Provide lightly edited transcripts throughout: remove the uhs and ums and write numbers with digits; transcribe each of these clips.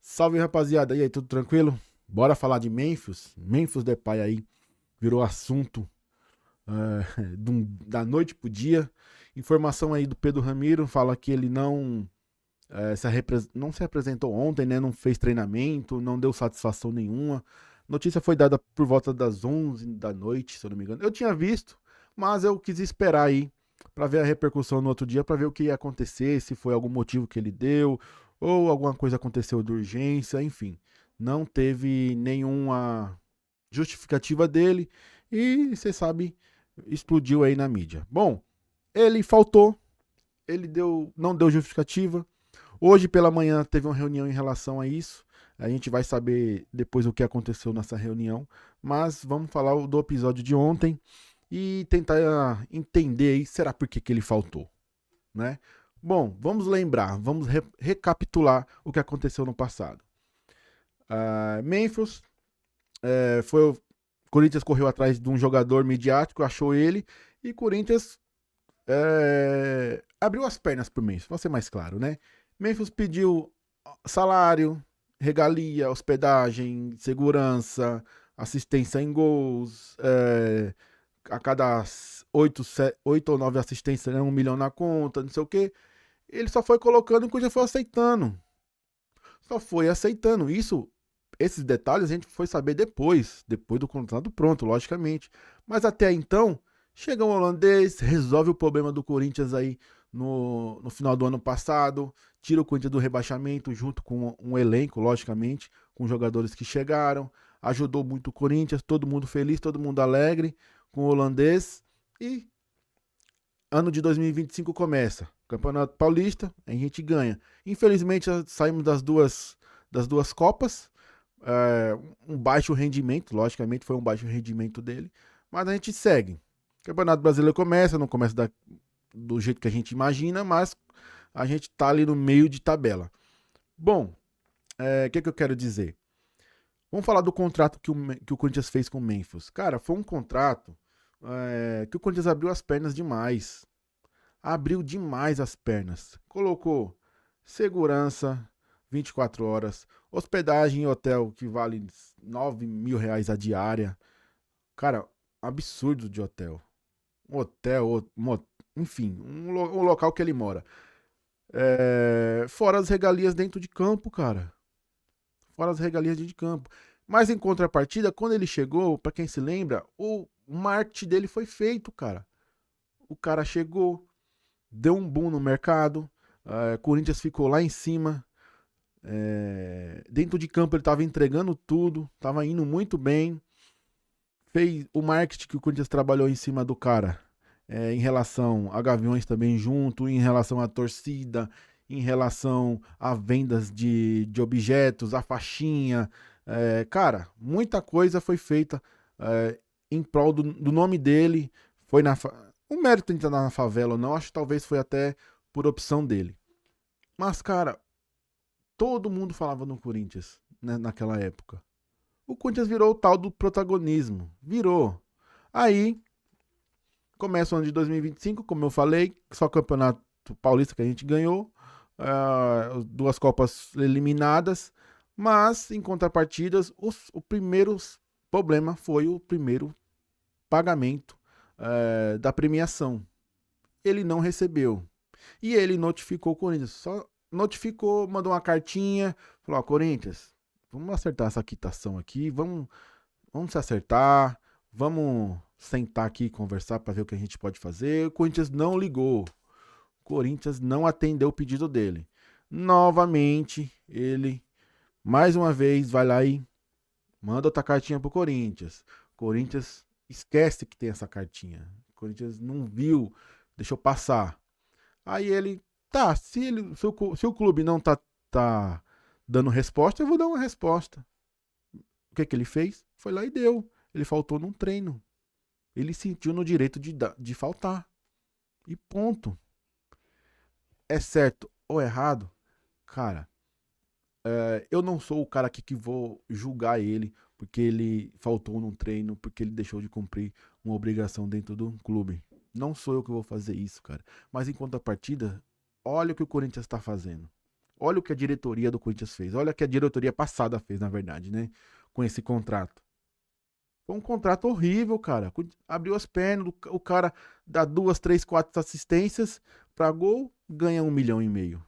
Salve, rapaziada. E aí, tudo tranquilo? Bora falar de Memphis? Memphis Depay aí virou assunto da noite pro dia. Informação aí do Pedro Ramiro fala que ele não se apresentou ontem, né? Não fez treinamento, não deu satisfação nenhuma. Notícia foi dada por volta das 11 da noite, se eu não me engano. Eu tinha visto, mas eu quis esperar aí para ver a repercussão no outro dia, para ver o que ia acontecer, se foi algum motivo que ele deu ou alguma coisa aconteceu de urgência, enfim. Não teve nenhuma justificativa dele e você sabe, explodiu aí na mídia. Bom, ele faltou, não deu justificativa. Hoje pela manhã teve uma reunião em relação a isso. A gente vai saber depois o que aconteceu nessa reunião, mas vamos falar do episódio de ontem e tentar entender aí, será por que ele faltou, né? Bom, vamos lembrar, vamos recapitular o que aconteceu no passado. Memphis foi o Corinthians correu atrás de um jogador midiático, achou ele e Corinthians abriu as pernas pro Memphis, pra ser mais claro, né? Memphis pediu salário, regalia, hospedagem, segurança, assistência em gols, a cada 8 ou 9 assistências, né, 1 milhão na conta, não sei o quê. Ele só foi colocando e o Corinthians foi aceitando. Só foi aceitando. Esses detalhes a gente foi saber depois do contrato pronto, logicamente. Mas até então, chega um holandês, resolve o problema do Corinthians aí no final do ano passado, tira o Corinthians do rebaixamento junto com um elenco, logicamente, com jogadores que chegaram, ajudou muito o Corinthians, todo mundo feliz, todo mundo alegre com o holandês e ano de 2025 começa. Campeonato Paulista, a gente ganha. Infelizmente saímos das duas Copas, um baixo rendimento, logicamente foi um baixo rendimento dele, mas a gente segue. O Campeonato Brasileiro começa, não começa do jeito que a gente imagina, mas a gente tá ali no meio de tabela. Bom, que eu quero dizer? Vamos falar do contrato que o Corinthians fez com o Memphis. Cara, foi um contrato que o Corinthians abriu as pernas demais. Abriu demais as pernas. Colocou segurança, 24 horas, hospedagem em hotel que vale R$ 9.000 a diária. Cara, absurdo de hotel. Um hotel, enfim, um local que ele mora. Fora as regalias dentro de campo, cara. Fora as regalias dentro de campo. Mas em contrapartida, quando ele chegou, pra quem se lembra, o marketing dele foi feito, cara. O cara chegou, deu um boom no mercado. Corinthians ficou lá em cima. Dentro de campo ele estava entregando tudo, estava indo muito bem. Fez o marketing que o Corinthians trabalhou em cima do cara, em relação a Gaviões também junto, em relação à torcida, em relação a vendas de objetos, a faixinha. Cara, muita coisa foi feita em prol do nome dele. Foi o mérito de entrar na favela ou não, acho que talvez foi até por opção dele. Mas, cara, todo mundo falava no Corinthians, né, naquela época. O Corinthians virou o tal do protagonismo. Virou. Aí, começa o ano de 2025, como eu falei, só Campeonato Paulista que a gente ganhou, 2 Copas eliminadas, mas, em contrapartidas, o primeiro problema foi o primeiro pagamento da premiação. Ele não recebeu. E ele notificou o Corinthians. Só notificou, mandou uma cartinha, falou: ó, Corinthians, vamos acertar essa quitação aqui, vamos se acertar, vamos sentar aqui e conversar para ver o que a gente pode fazer. O Corinthians não ligou. O Corinthians não atendeu o pedido dele. Novamente, ele, mais uma vez, vai lá e manda outra cartinha pro Corinthians. O Corinthians esquece que tem essa cartinha. O Corinthians não viu, deixou passar. Aí ele, tá, se o clube não tá dando resposta, eu vou dar uma resposta. O que ele fez? Foi lá e deu. Ele faltou num treino. Ele sentiu no direito de faltar. E ponto. É certo ou errado? Cara, eu não sou o cara aqui que vou julgar ele porque ele faltou num treino, porque ele deixou de cumprir uma obrigação dentro do clube. Não sou eu que vou fazer isso, cara. Mas em contrapartida, olha o que o Corinthians está fazendo. Olha o que a diretoria do Corinthians fez. Olha o que a diretoria passada fez, na verdade, né? Com esse contrato. Foi um contrato horrível, cara. Abriu as pernas, o cara dá 2, 3, 4 assistências pra gol, ganha 1,5 milhão.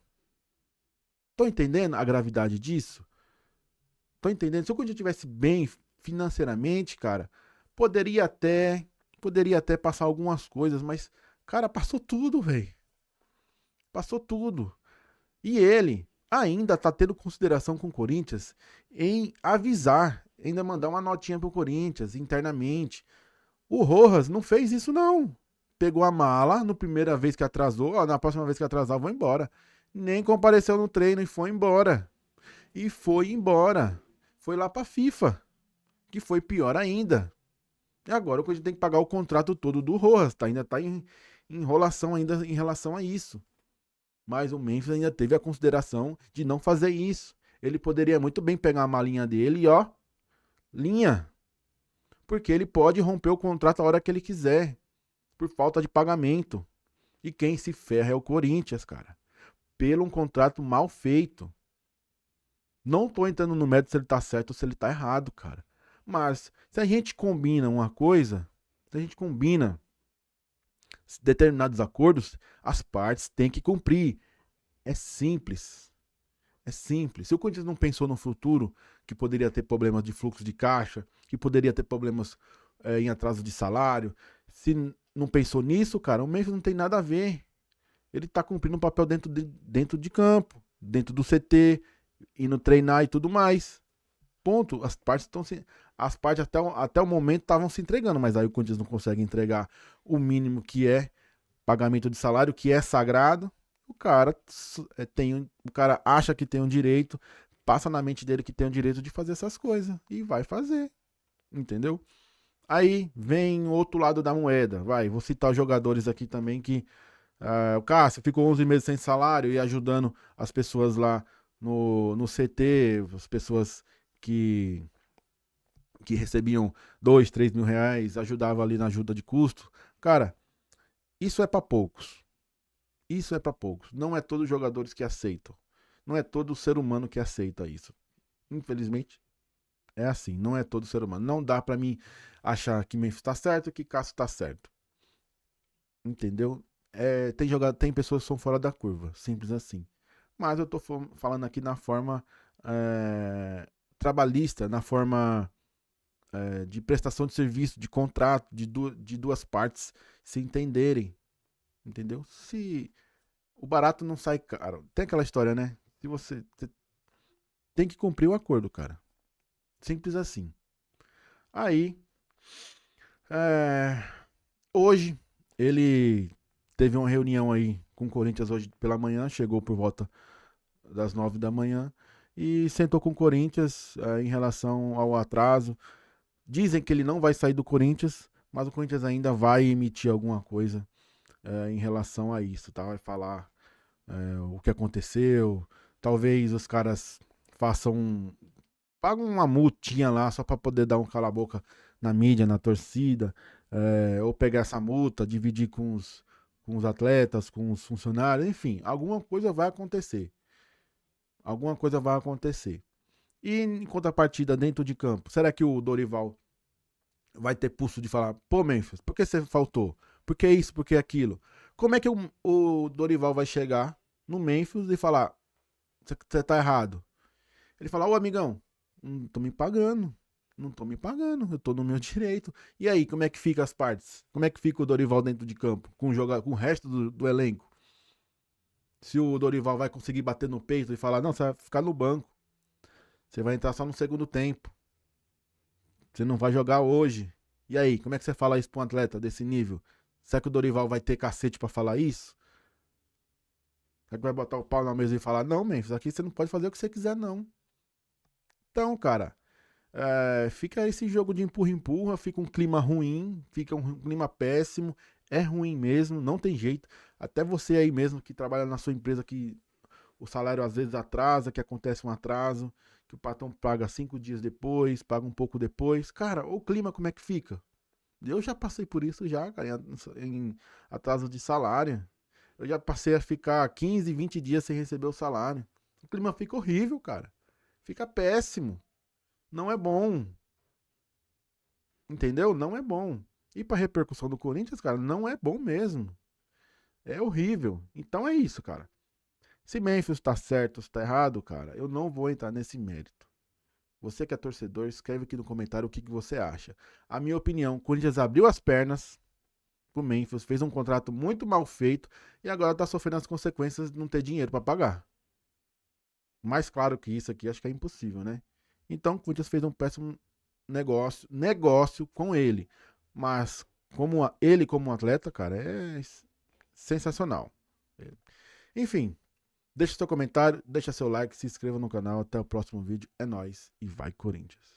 Tô entendendo a gravidade disso? Tô entendendo? Se o Corinthians estivesse bem financeiramente, cara, poderia até, poderia até passar algumas coisas, mas, cara, passou tudo, velho. Passou tudo. E ele ainda tá tendo consideração com o Corinthians em avisar, ainda mandar uma notinha pro Corinthians internamente. O Rojas não fez isso, não. Pegou a mala no primeira vez que atrasou, ó, na próxima vez que atrasar, eu vou embora. Nem compareceu no treino e foi embora. E foi embora. Foi lá pra FIFA, que foi pior ainda. E agora o Corinthians tem que pagar o contrato todo do Rojas, tá? Ainda tá em enrolação ainda em relação a isso. Mas o Memphis ainda teve a consideração de não fazer isso. Ele poderia muito bem pegar a malinha dele e, ó, linha. Porque ele pode romper o contrato a hora que ele quiser, por falta de pagamento. E quem se ferra é o Corinthians, cara. Pelo um contrato mal feito. Não tô entrando no mérito se ele tá certo ou se ele tá errado, cara. Mas se a gente combina uma coisa, se a gente combina determinados acordos, as partes têm que cumprir. É simples. É simples. Se o Corinthians não pensou no futuro, que poderia ter problemas de fluxo de caixa, que poderia ter problemas em atraso de salário, se não pensou nisso, cara, o Memphis não tem nada a ver. Ele tá cumprindo um papel dentro de campo, dentro do CT, indo treinar e tudo mais. Ponto. As partes até o momento estavam se entregando, mas aí o Corinthians não consegue entregar o mínimo que é pagamento de salário, que é sagrado. O cara acha que tem um direito, passa na mente dele que tem o direito de fazer essas coisas e vai fazer, entendeu? Aí vem o outro lado da moeda, vou citar os jogadores aqui também que o Cássio ficou 11 meses sem salário e ajudando as pessoas lá no CT, as pessoas que, que recebiam 2, 3 mil reais, ajudava ali na ajuda de custo. Cara, isso é para poucos. Isso é para poucos. Não é todos os jogadores que aceitam. Não é todo ser humano que aceita isso. Infelizmente, é assim. Não é todo ser humano. Não dá para mim achar que Memphis tá certo e que Cássio tá certo. Entendeu? Tem pessoas que são fora da curva. Simples assim. Mas eu tô falando aqui na forma trabalhista, na forma de prestação de serviço, de contrato, de duas partes se entenderem. Entendeu? Se o barato não sai caro. Tem aquela história, né? Se você tem que cumprir o acordo, cara. Simples assim. Aí, é, hoje, ele teve uma reunião aí com o Corinthians hoje pela manhã, chegou por volta das 9 da manhã e sentou com o Corinthians em relação ao atraso. Dizem que ele não vai sair do Corinthians, mas o Corinthians ainda vai emitir alguma coisa em relação a isso, tá? Vai falar o que aconteceu. Talvez os caras pagam uma multinha lá só para poder dar um cala-boca na mídia, na torcida, ou pegar essa multa, dividir com os atletas, com os funcionários, enfim, alguma coisa vai acontecer. Alguma coisa vai acontecer. E em contrapartida, dentro de campo, será que o Dorival vai ter pulso de falar, pô, Memphis, por que você faltou? Por que isso, por que aquilo? Como é que o Dorival vai chegar no Memphis e falar, você tá errado? Ele fala, ô amigão, não tô me pagando. Não tô me pagando, eu tô no meu direito. E aí, como é que fica as partes? Como é que fica o Dorival dentro de campo? Com o resto do elenco? Se o Dorival vai conseguir bater no peito e falar, não, você vai ficar no banco. Você vai entrar só no segundo tempo. Você não vai jogar hoje. E aí, como é que você fala isso pra um atleta desse nível? Será que o Dorival vai ter cacete pra falar isso? Será que vai botar o pau na mesa e falar, não, Memphis, aqui você não pode fazer o que você quiser, não. Então, cara, fica esse jogo de empurra-empurra, fica um clima ruim, fica um clima péssimo, é ruim mesmo, não tem jeito. Até você aí mesmo que trabalha na sua empresa que o salário às vezes atrasa, que acontece um atraso, que o patrão paga 5 dias depois, paga um pouco depois. Cara, o clima como é que fica? Eu já passei por isso já, cara, em atraso de salário. Eu já passei a ficar 15, 20 dias sem receber o salário. O clima fica horrível, cara. Fica péssimo. Não é bom. Entendeu? Não é bom. E pra repercussão do Corinthians, cara, não é bom mesmo. É horrível. Então é isso, cara. Se Memphis tá certo ou se tá errado, cara, eu não vou entrar nesse mérito. Você que é torcedor, escreve aqui no comentário o que você acha. A minha opinião, o Corinthians abriu as pernas pro Memphis, fez um contrato muito mal feito e agora tá sofrendo as consequências de não ter dinheiro pra pagar. Mais claro que isso aqui, acho que é impossível, né? Então, o Corinthians fez um péssimo negócio com ele. Mas ele como atleta, cara, é sensacional. Enfim, deixa seu comentário, deixa seu like, se inscreva no canal. Até o próximo vídeo. É nóis e vai Corinthians.